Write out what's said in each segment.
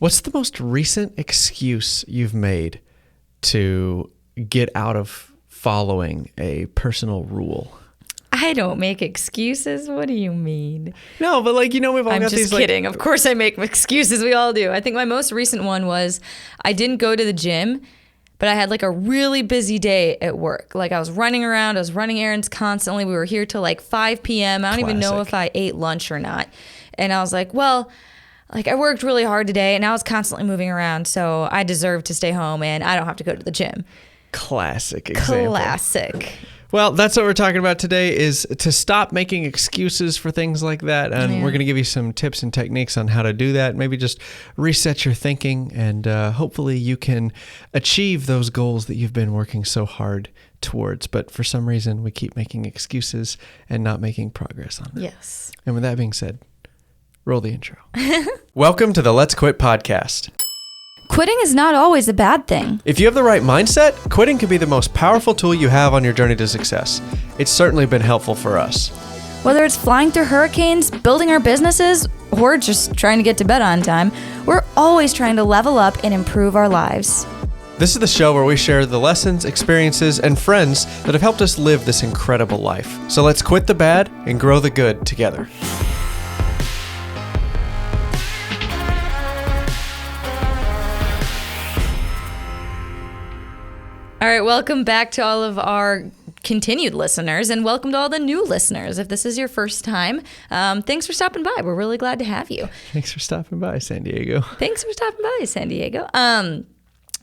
What's the most recent excuse you've made to get out of following a personal rule? I don't make excuses. What do you mean? No, but we've all got these. I'm just kidding. Of course I make excuses. We all do. I think my most recent one was I didn't go to the gym, but I had a really busy day at work. I was running around. I was running errands constantly. We were here till 5 p.m. I don't even know if I ate lunch or not. And I was like, well, I worked really hard today and I was constantly moving around. So I deserve to stay home and I don't have to go to the gym. Classic example. Classic. Well, that's what we're talking about today, is to stop making excuses for things like that. And we're going to give you some tips and techniques on how to do that. Maybe just reset your thinking, and hopefully you can achieve those goals that you've been working so hard towards. But for some reason, we keep making excuses and not making progress on them. Yes. And with that being said, roll the intro. Welcome to the Let's Quit podcast. Quitting is not always a bad thing. If you have the right mindset, quitting can be the most powerful tool you have on your journey to success. It's certainly been helpful for us. Whether it's flying through hurricanes, building our businesses, or just trying to get to bed on time, we're always trying to level up and improve our lives. This is the show where we share the lessons, experiences, and friends that have helped us live this incredible life. So let's quit the bad and grow the good together. All right, welcome back to all of our continued listeners, and welcome to all the new listeners. If this is your first time, thanks for stopping by. We're really glad to have you. Thanks for stopping by, San Diego. Thanks for stopping by, San Diego.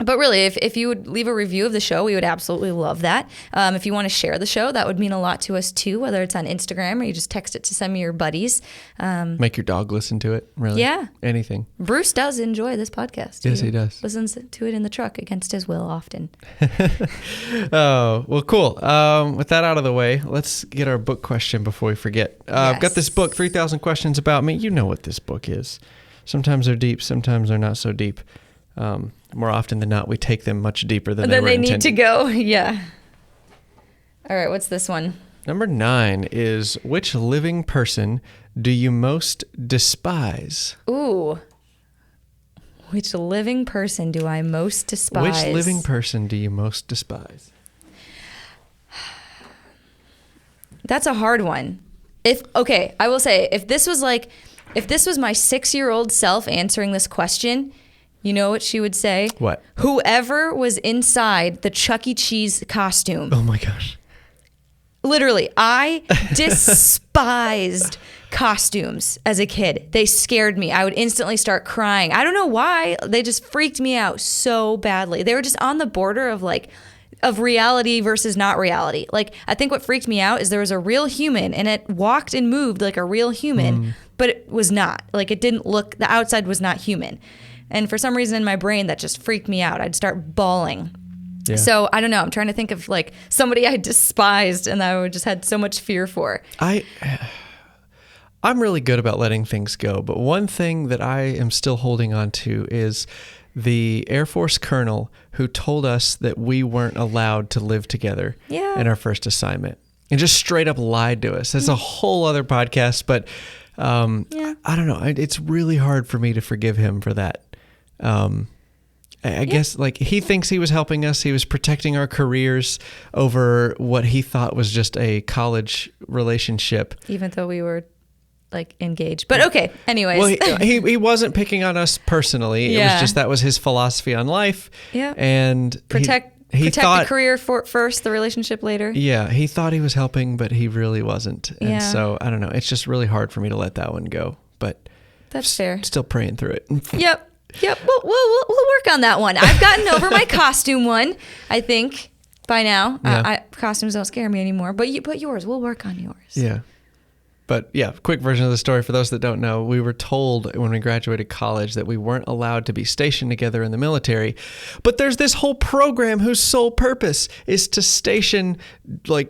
But really, if you would leave a review of the show, we would absolutely love that. If you want to share the show, that would mean a lot to us too, whether it's on Instagram or you just text it to some of your buddies. Make your dog listen to it, really. Yeah. Anything. Bruce does enjoy this podcast. Yes, he does. Listens to it in the truck against his will often. Oh, well, cool. With that out of the way, let's get our book question before we forget. I've got this book, 3,000 Questions About Me. You know what this book is. Sometimes they're deep, sometimes they're not so deep. More often than not, we take them much deeper than they were intended. Need to go. Yeah. All right. What's this one? Number 9 is, which living person do you most despise? Ooh. Which living person do I most despise? Which living person do you most despise? That's a hard one. I will say, if this was my 6-year-old self answering this question, you know what she would say? What? Whoever was inside the Chuck E. Cheese costume. Oh my gosh. Literally, I despised costumes as a kid. They scared me. I would instantly start crying. I don't know why. They just freaked me out so badly. They were just on the border of reality versus not reality. I think what freaked me out is there was a real human and it walked and moved like a real human, but it was not. It didn't look, the outside was not human. And for some reason in my brain, that just freaked me out. I'd start bawling. Yeah. So I don't know. I'm trying to think of somebody I despised and that I just had so much fear for. I'm really good about letting things go. But one thing that I am still holding on to is the Air Force colonel who told us that we weren't allowed to live together in our first assignment. And just straight up lied to us. That's a whole other podcast. But I don't know. It's really hard for me to forgive him for that. I guess he thinks he was helping us. He was protecting our careers over what he thought was just a college relationship. Even though we were engaged. But okay, anyways. Well, he wasn't picking on us personally. Yeah. It was just that was his philosophy on life. Yeah. And protect the career first, the relationship later. Yeah, he thought he was helping, but he really wasn't. And so, I don't know. It's just really hard for me to let that one go. But that's fair. Still praying through it. Yep. We'll work on that one. I've gotten over my costume one, I think, by now. Yeah. Costumes don't scare me anymore. But yours, we'll work on yours. Yeah. But yeah, quick version of the story for those that don't know. We were told when we graduated college that we weren't allowed to be stationed together in the military. But there's this whole program whose sole purpose is to station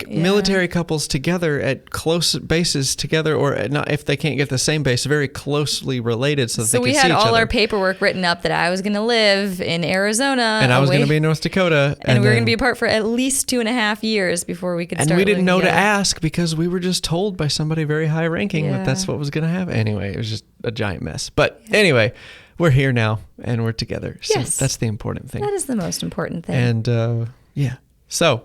military couples together at close bases together, or not if they can't get the same base, very closely related so that they can see each other. So we had all our paperwork written up that I was going to live in Arizona. And I was going to be in North Dakota. And we were going to be apart for at least 2.5 years before we could start living together. And we didn't know together. to ask because we were just told by somebody very high ranking that that's what was going to happen. Anyway, it was just a giant mess. But anyway, we're here now and we're together. So Yes. that's the important thing. That is the most important thing. And yeah. So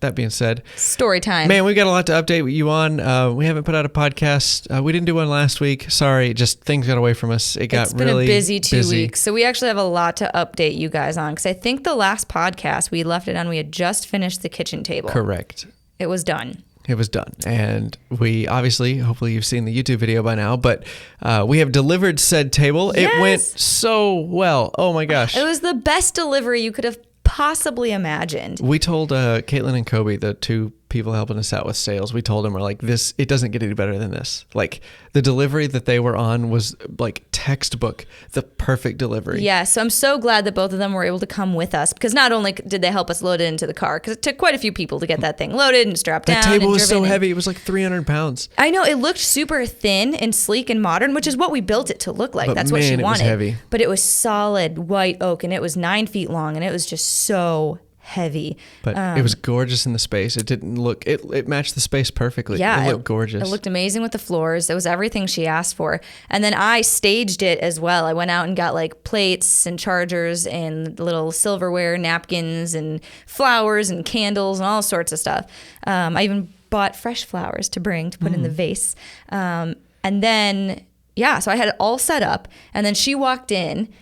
that being said, Story time. man, we got a lot to update you on. We haven't put out a podcast. We didn't do one last week. Sorry, just things got away from us. It's been really a busy 2 weeks. So we actually have a lot to update you guys on, because I think the last podcast we left it on, we had just finished the kitchen table. Correct. It was done. It was done. And we obviously, hopefully you've seen the YouTube video by now, but we have delivered said table. Yes. It went so well. Oh my gosh. It was the best delivery you could have possibly imagined. We told Caitlin and Kobe, the two people helping us out with sales, we told them, we're like, this, it doesn't get any better than this. Like, the delivery that they were on was like textbook, the perfect delivery. Yeah, so I'm so glad that both of them were able to come with us, because not only did they help us load it into the car, because it took quite a few people to get that thing loaded and strapped down. That table was so and heavy. It was like 300 pounds. I know, it looked super thin and sleek and modern, which is what we built it to look like. But That's what she man, it was wanted. heavy. But it was solid white oak, and it was 9 feet long, and it was just so heavy. But it was gorgeous in the space. It didn't look, it matched the space perfectly. Yeah, it looked gorgeous. It looked amazing with the floors. It was everything she asked for. And then I staged it as well. I went out and got like plates and chargers and little silverware, napkins and flowers and candles and all sorts of stuff. I even bought fresh flowers to bring to put in the vase. And then, yeah, so I had it all set up. And then she walked in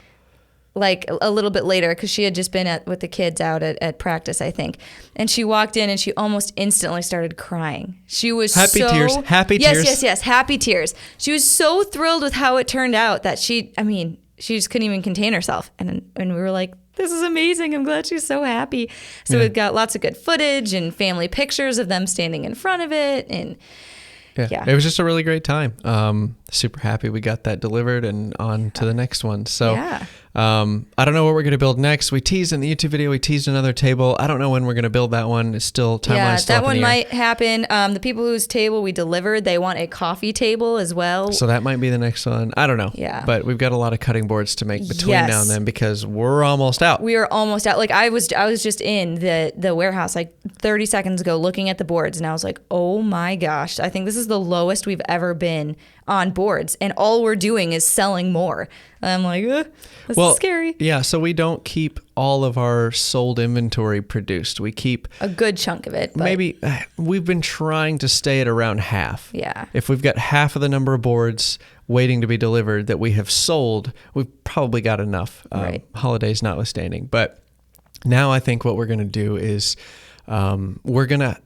like a little bit later, because she had just been with the kids out at practice, I think. And she walked in and she almost instantly started crying. She was happy tears. Yes, happy tears. She was so thrilled with how it turned out that she just couldn't even contain herself. And we were like, this is amazing. I'm glad she's so happy. So we've got lots of good footage and family pictures of them standing in front of it. And yeah. It was just a really great time. Super happy we got that delivered and on to the next one. So I don't know what we're going to build next. We teased in the YouTube video, we teased another table. I don't know when we're going to build that one. It's still timeline. Yeah, still that up in one the air. might happen. The people whose table we delivered, they want a coffee table as well. So that might be the next one. I don't know. Yeah. But we've got a lot of cutting boards to make between now and then, because we're almost out. We are almost out. Like I was just in the warehouse like 30 seconds ago looking at the boards, and I was like, oh my gosh, I think this is the lowest we've ever been on boards, and all we're doing is selling more. I'm like, this is scary. Yeah, so we don't keep all of our sold inventory produced. We keep a good chunk of it. But maybe we've been trying to stay at around half. Yeah. If we've got half of the number of boards waiting to be delivered that we have sold, we've probably got enough, right. Holidays notwithstanding. But now I think what we're going to do is we're going to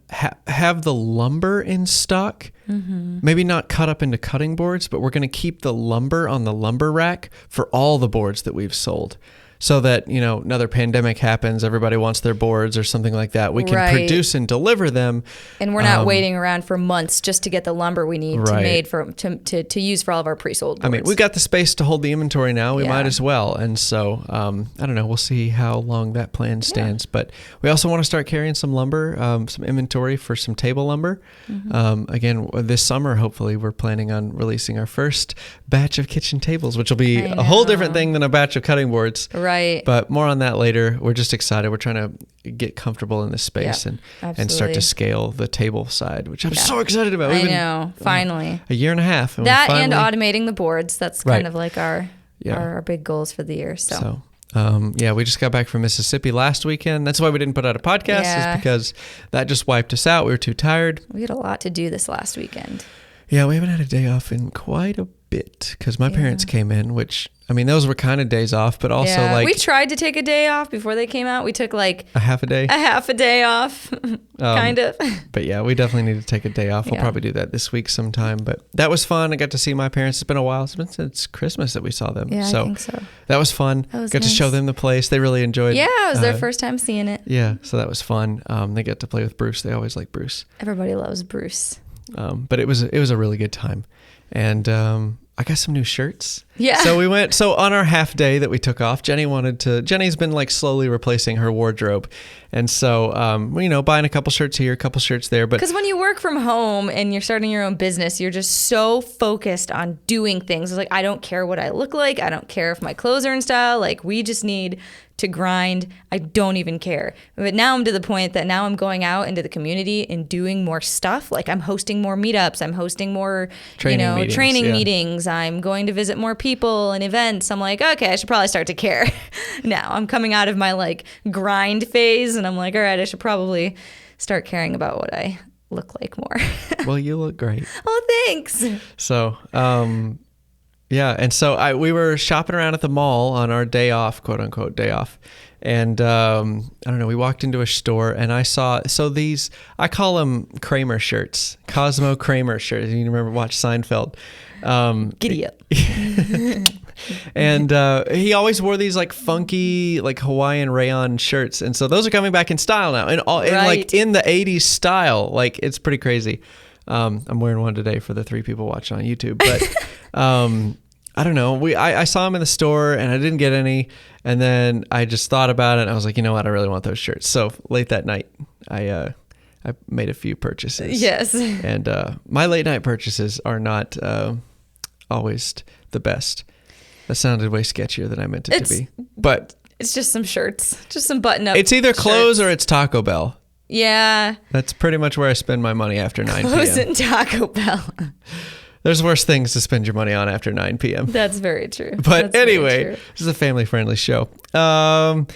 have the lumber in stock, maybe not cut up into cutting boards, but we're going to keep the lumber on the lumber rack for all the boards that we've sold. So that, another pandemic happens, everybody wants their boards or something like that. We can produce and deliver them. And we're not waiting around for months just to get the lumber we need to use for all of our pre-sold boards. I mean, we've got the space to hold the inventory now. We might as well. And so, I don't know. We'll see how long that plan stands. But we also want to start carrying some lumber, some inventory for some table lumber. Again, this summer, hopefully, we're planning on releasing our first batch of kitchen tables, which will be a whole different thing than a batch of cutting boards. Right. But more on that later. We're just excited. We're trying to get comfortable in this space and start to scale the table side, which I'm so excited about. I know. Finally. A year and a half. And and automating the boards. That's kind of like our big goals for the year. So we just got back from Mississippi last weekend. That's why we didn't put out a podcast, is because that just wiped us out. We were too tired. We had a lot to do this last weekend. Yeah, we haven't had a day off in quite a bit because my parents came in, which, I mean, those were kind of days off, but also we tried to take a day off before they came out. We took like a half a day off, kind of. But yeah, we definitely need to take a day off. We'll probably do that this week sometime, but that was fun. I got to see my parents. It's been a while. It's been since Christmas that we saw them. Yeah, I think so. That was fun. Got to show them the place. They really enjoyed it. Yeah, it was their first time seeing it. Yeah, so that was fun. They got to play with Bruce. They always like Bruce. Everybody loves Bruce. But it was a really good time. And I got some new shirts. Yeah. So on our half day that we took off, Jenny's been like slowly replacing her wardrobe. And so, buying a couple shirts here, a couple shirts there. But because when you work from home and you're starting your own business, you're just so focused on doing things. It's like, I don't care what I look like. I don't care if my clothes are in style. Like, we just need to grind. I don't even care. But now I'm to the point that now I'm going out into the community and doing more stuff. Like, I'm hosting more meetups. I'm hosting more, training meetings. I'm going to visit more people. people and events, I'm like, okay, I should probably start to care. Now I'm coming out of my like grind phase, and I'm like, all right, I should probably start caring about what I look like more. Well, you look great. Oh, thanks. So, yeah. And so we were shopping around at the mall on our day off, quote unquote day off. And I don't know, we walked into a store and I saw, I call them Kramer shirts, Cosmo Kramer shirts. You remember, watch Seinfeld. Giddy up. And he always wore these like funky, like Hawaiian rayon shirts. And so those are coming back in style now. And like in the 80s style. Like, it's pretty crazy. I'm wearing one today for the 3 people watching on YouTube. But I don't know. I saw them in the store and I didn't get any. And then I just thought about it and I was like, you know what? I really want those shirts. So late that night, I made a few purchases. Yes. And my late night purchases are not always the best. That sounded way sketchier than I meant it to be. But it's just some shirts, just some button-up. It's either clothes or it's Taco Bell. Yeah. That's pretty much where I spend my money after 9 p.m. Clothes and Taco Bell. There's worse things to spend your money on after 9 p.m. That's very true. But anyway, this is a family-friendly show. My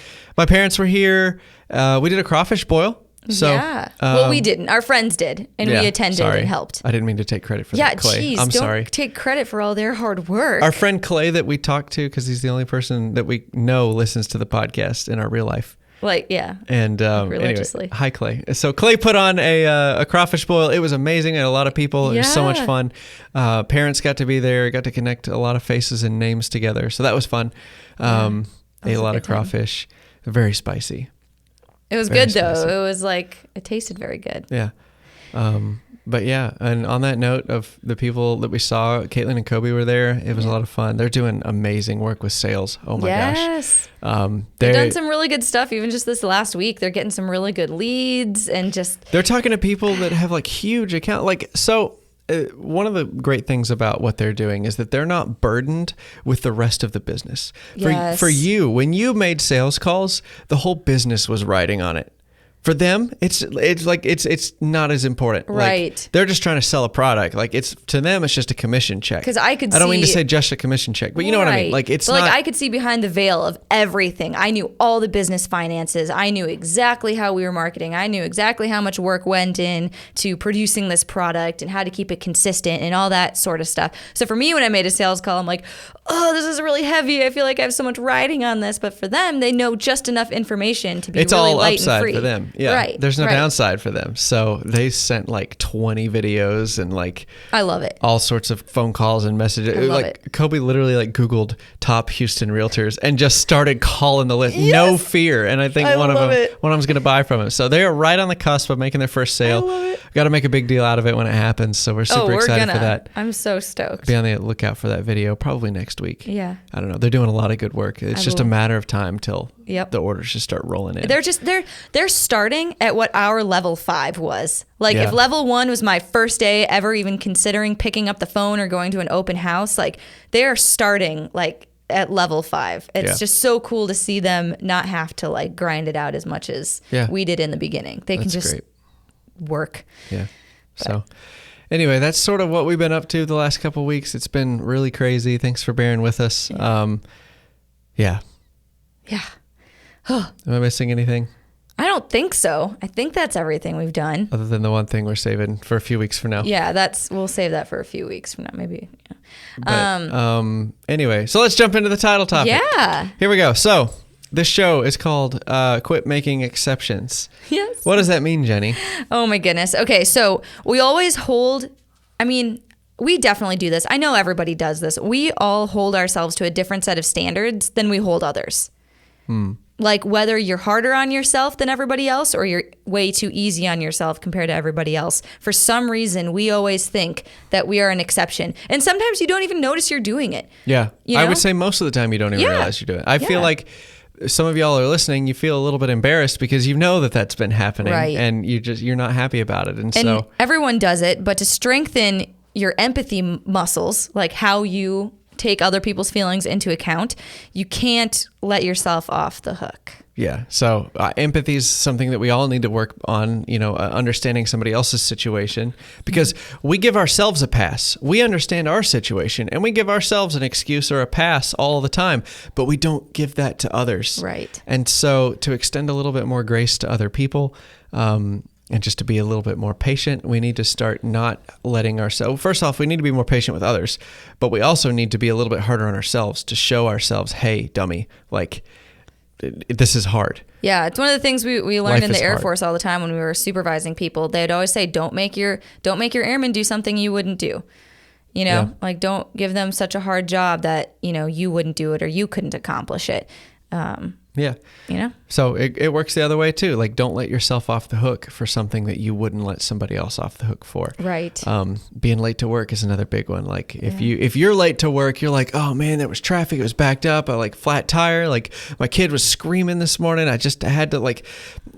parents were here. We did a crawfish boil. So, yeah. Well, we didn't. Our friends did, and we attended and helped. I didn't mean to take credit for that, Clay. Geez, I'm don't sorry. Take credit for all their hard work. Our friend Clay that we talked to, because he's the only person that we know listens to the podcast in our real life. Like, yeah. And religiously. Anyway, hi, Clay. So Clay put on a crawfish boil. It was amazing. And a lot of people. It was so much fun. Parents got to be there. Got to connect a lot of faces and names together. So that was fun. Ate a lot of crawfish. Very spicy. It was very good, spicy. Though. It was like, it tasted very good. Yeah. But yeah, and on that note of the people that we saw, Caitlin and Kobe were there. It was a lot of fun. They're doing amazing work with sales. Oh my gosh. They've done some really good stuff. Even just this last week, they're getting some really good leads and just. They're talking to people that have like huge account. One of the great things about what they're doing is that they're not burdened with the rest of the business. For you, when you made sales calls, the whole business was riding on it. For them, it's not as important. Right. Like, they're just trying to sell a product. Like, to them, it's just a commission check. Because I don't mean to say just a commission check, but you know what I mean. Like, it's not. Like, I could see behind the veil of everything. I knew all the business finances. I knew exactly how we were marketing. I knew exactly how much work went in to producing this product and how to keep it consistent and all that sort of stuff. So for me, when I made a sales call, I'm like, oh, this is really heavy. I feel like I have so much riding on this. But for them, they know just enough information to be really light and free. For them. Yeah. Right. There's no downside for them. So they sent like 20 videos and like I love it. All sorts of phone calls and messages. I love it. Kobe literally like Googled top Houston realtors and just started calling the list. Yes! No fear. And I think one of them's going to buy from him. So they are right on the cusp of making their first sale. I love it. Got to make a big deal out of it when it happens. So we're super excited for that. I'm so stoked. Be on the lookout for that video probably next week. Yeah. I don't know. They're doing a lot of good work. It's just a matter of time till the orders just start rolling in. They're starting at what our level 5 was. Like if level 1 was my first day ever even considering picking up the phone or going to an open house, like they're starting like at level 5. It's just so cool to see them not have to like grind it out as much as we did in the beginning. They can just work. Yeah. So anyway, that's sort of what we've been up to the last couple of weeks. It's been really crazy. Thanks for bearing with us. Yeah. Am I missing anything? I don't think so. I think that's everything we've done. Other than the one thing we're saving for a few weeks from now. Yeah, we'll save that for a few weeks from now, maybe. Yeah. But, anyway, so let's jump into the title topic. Yeah. Here we go. So this show is called Quit Making Exceptions. Yes. What does that mean, Jennie? Oh my goodness. Okay, so we always we definitely do this. I know everybody does this. We all hold ourselves to a different set of standards than we hold others. Like whether you're harder on yourself than everybody else or you're way too easy on yourself compared to everybody else. For some reason, we always think that we are an exception. And sometimes you don't even notice you're doing it. Yeah. I would say most of the time you don't even realize you're doing it. I feel like some of y'all are listening, you feel a little bit embarrassed because you know that that's been happening and you're not happy about it. And so everyone does it, but to strengthen your empathy muscles, like how you take other people's feelings into account, you can't let yourself off the hook. Yeah. So empathy is something that we all need to work on, understanding somebody else's situation, because we give ourselves a pass. We understand our situation and we give ourselves an excuse or a pass all the time, but we don't give that to others. Right. And so to extend a little bit more grace to other people, and just to be a little bit more patient, we need to start not letting ourselves, first off, we need to be more patient with others, but we also need to be a little bit harder on ourselves to show ourselves, hey, dummy, like, this is hard. Yeah, it's one of the things we learned Life in the is Air hard. Force all the time when we were supervising people. They'd always say, "Don't make your airmen do something you wouldn't do." Yeah. Like don't give them such a hard job that you wouldn't do it or you couldn't accomplish it. Yeah. So it works the other way too. Like, don't let yourself off the hook for something that you wouldn't let somebody else off the hook for. Right. Being late to work is another big one. Like if you're late to work, you're like, oh man, there was traffic. It was backed up. I like flat tire. Like my kid was screaming this morning. I had to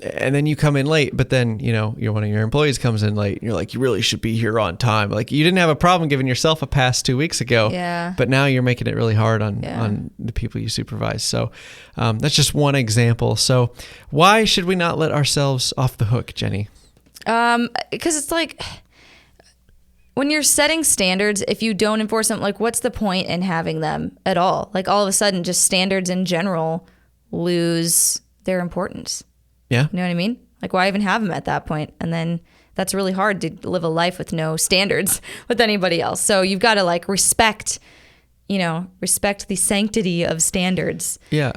and then you come in late, but then, one of your employees comes in late and you're like, you really should be here on time. Like you didn't have a problem giving yourself a pass 2 weeks ago. Yeah. But now you're making it really hard on the people you supervise. So that's just one example. So why should we not let ourselves off the hook, Jennie? Because it's like when you're setting standards, if you don't enforce them, like what's the point in having them at all? Like all of a sudden, just standards in general lose their importance. Yeah. You know what I mean? Like why even have them at that point? And then that's really hard to live a life with no standards with anybody else. So you've got to respect the sanctity of standards. Yeah,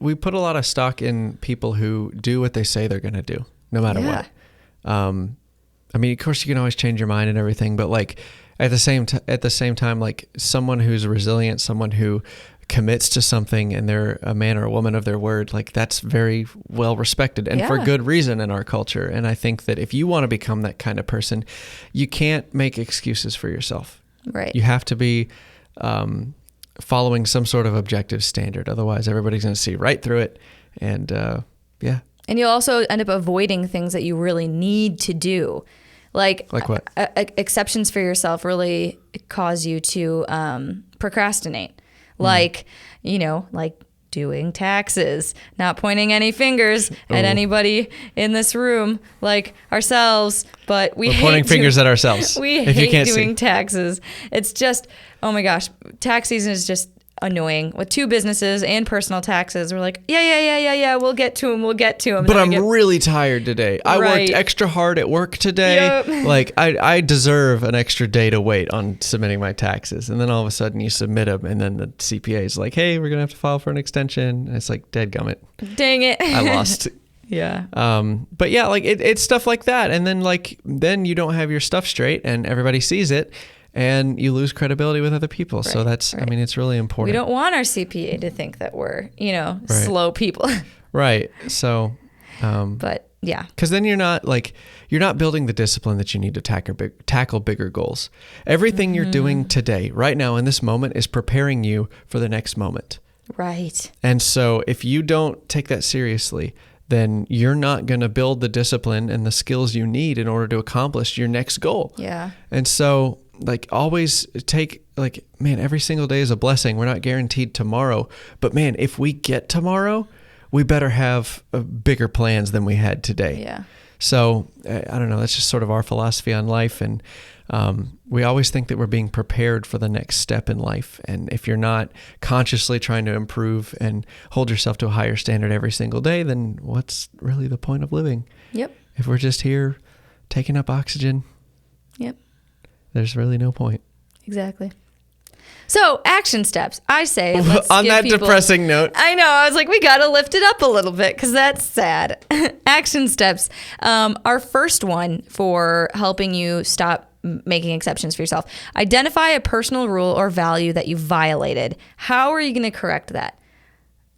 we put a lot of stock in people who do what they say they're going to do, no matter what. I mean, of course, you can always change your mind and everything, but at the same time, like someone who's resilient, someone who commits to something, and they're a man or a woman of their word, like that's very well respected and for good reason in our culture. And I think that if you want to become that kind of person, you can't make excuses for yourself. Right. You have to be following some sort of objective standard. Otherwise, everybody's going to see right through it. And And you'll also end up avoiding things that you really need to do. Like what? Exceptions for yourself really cause you to procrastinate. Like doing taxes, not pointing any fingers at anybody in this room, like ourselves, but we're pointing fingers at ourselves. We hate doing taxes. It's just, oh my gosh, tax season is just annoying. With 2 businesses and personal taxes, we're like, yeah, we'll get to them. But I'm really tired today. I worked extra hard at work today. Yep. Like I deserve an extra day to wait on submitting my taxes. And then all of a sudden you submit them, and then the CPA is like, hey, we're going to have to file for an extension. And it's like, dadgummit. Dang it. I lost. Yeah. But yeah, it's stuff like that. And then you don't have your stuff straight and everybody sees it. And you lose credibility with other people. So that's, I mean, it's really important. We don't want our CPA to think that we're, slow people. Right. So, but yeah. Because then you're not building the discipline that you need to tackle bigger goals. Everything you're doing today, right now in this moment, is preparing you for the next moment. Right. And so if you don't take that seriously, then you're not going to build the discipline and the skills you need in order to accomplish your next goal. Yeah. And so always take every single day is a blessing. We're not guaranteed tomorrow, but man, if we get tomorrow, we better have bigger plans than we had today. Yeah. So I don't know. That's just sort of our philosophy on life. And we always think that we're being prepared for the next step in life. And if you're not consciously trying to improve and hold yourself to a higher standard every single day, then what's really the point of living? Yep. If we're just here taking up oxygen. Yep. There's really no point. Exactly. So action steps. I say let's on give that people, depressing note. I know. I was like, we got to lift it up a little bit because that's sad. Action steps. Our first one for helping you stop making exceptions for yourself. Identify a personal rule or value that you violated. How are you going to correct that?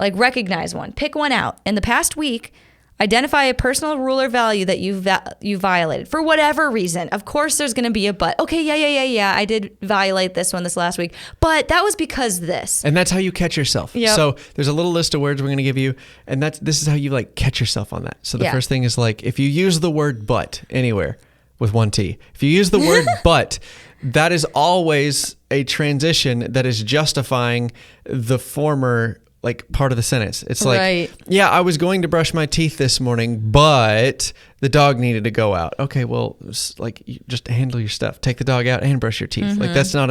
Recognize one. Pick one out. In the past week, identify a personal rule or value that you violated for whatever reason. Of course, there's going to be a but. Okay, yeah. I did violate this one this last week, but that was because this. And that's how you catch yourself. Yep. So there's a little list of words we're going to give you, and this is how you catch yourself on that. So the first thing is if you use the word but anywhere with one T, if you use the word but, that is always a transition that is justifying the former like part of the sentence. It's like, Right. yeah, I was going to brush my teeth this morning, but the dog needed to go out. Okay, well, like you just handle your stuff. Take the dog out and brush your teeth. Like that's not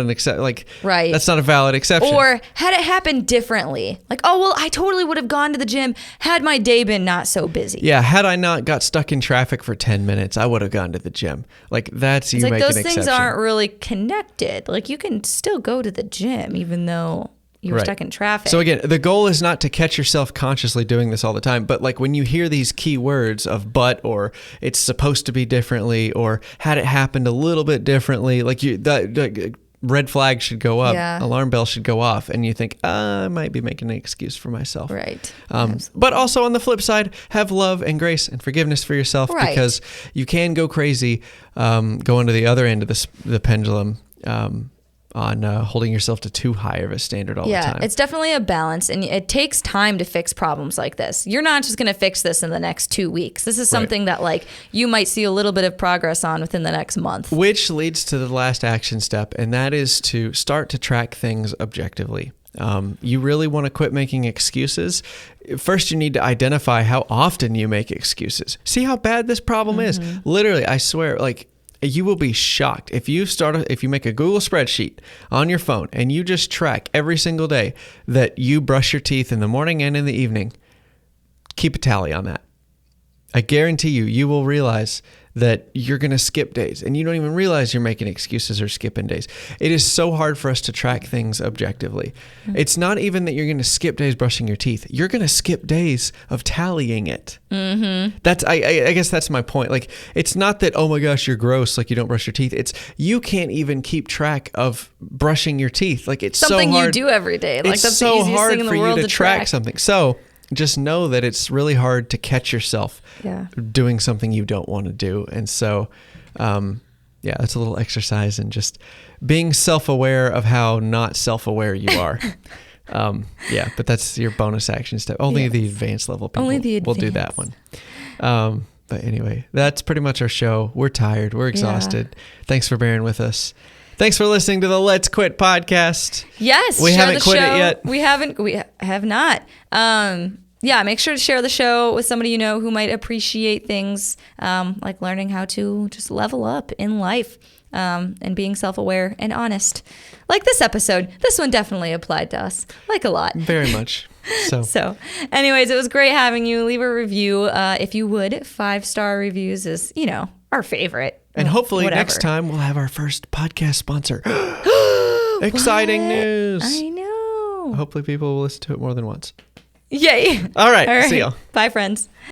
Right. That's not a valid exception. Or had it happened differently, like, oh, well, I totally would have gone to the gym had my day been not so busy. Yeah, had I not got stuck in traffic for 10 minutes, I would have gone to the gym. Like that's It's you like make an those exception. things aren't really connected. Like you can still go to the gym even though you were Right. stuck in traffic. So again, the goal is not to catch yourself consciously doing this all the time, but like when you hear these key words of but, or it's supposed to be differently, or had it happened a little bit differently, like that red flag should go up, Yeah. alarm bell should go off, and you think, I might be making an excuse for myself. Right. But also on the flip side, have love and grace and forgiveness for yourself, Right. because you can go crazy, going to the other end of the pendulum, on holding yourself to too high of a standard all the Yeah, time. it's definitely a balance, and it takes time to fix problems like this. You're not just going to fix this in the next 2 weeks. This is something that like you might see a little bit of progress on within the next month. Which leads to the last action step, and that is to start to track things objectively. You really want to quit making excuses. First, you need to identify how often you make excuses. See how bad this problem is. Literally, I swear, like, you will be shocked if you make a Google spreadsheet on your phone and you just track every single day that you brush your teeth in the morning and in the evening. Keep a tally on that. I guarantee you will realize that you're going to skip days and you don't even realize you're making excuses or skipping days. It is so hard for us to track things objectively. It's not even that you're going to skip days brushing your teeth. You're going to skip days of tallying it. Mm-hmm. I guess that's my point. Like, it's not that, oh my gosh, you're gross, like you don't brush your teeth. It's you can't even keep track of brushing your teeth. Like it's Something so hard. you do every day. Like It's that's so the easiest hard thing in the for world you to track something. something. So just know that it's really hard to catch yourself doing something you don't want to do. And so, that's a little exercise in just being self-aware of how not self-aware you are. But that's your bonus action step. Only the advanced level people will do that one. But anyway, that's pretty much our show. We're tired. We're exhausted. Thanks for bearing with us. Thanks for listening to the Let's Quit podcast. Yes, we share haven't the quit show. it yet. We have not. Make sure to share the show with somebody you know who might appreciate things like learning how to just level up in life and being self-aware and honest. Like this episode. This one definitely applied to us, like a lot. Very much. So anyways, it was great having you. Leave a review if you would. 5-star reviews is, our favorite. And hopefully Whatever. next time we'll have our first podcast sponsor. Exciting news. I know. Hopefully people will listen to it more than once. Yay. All right. See ya. Bye, friends.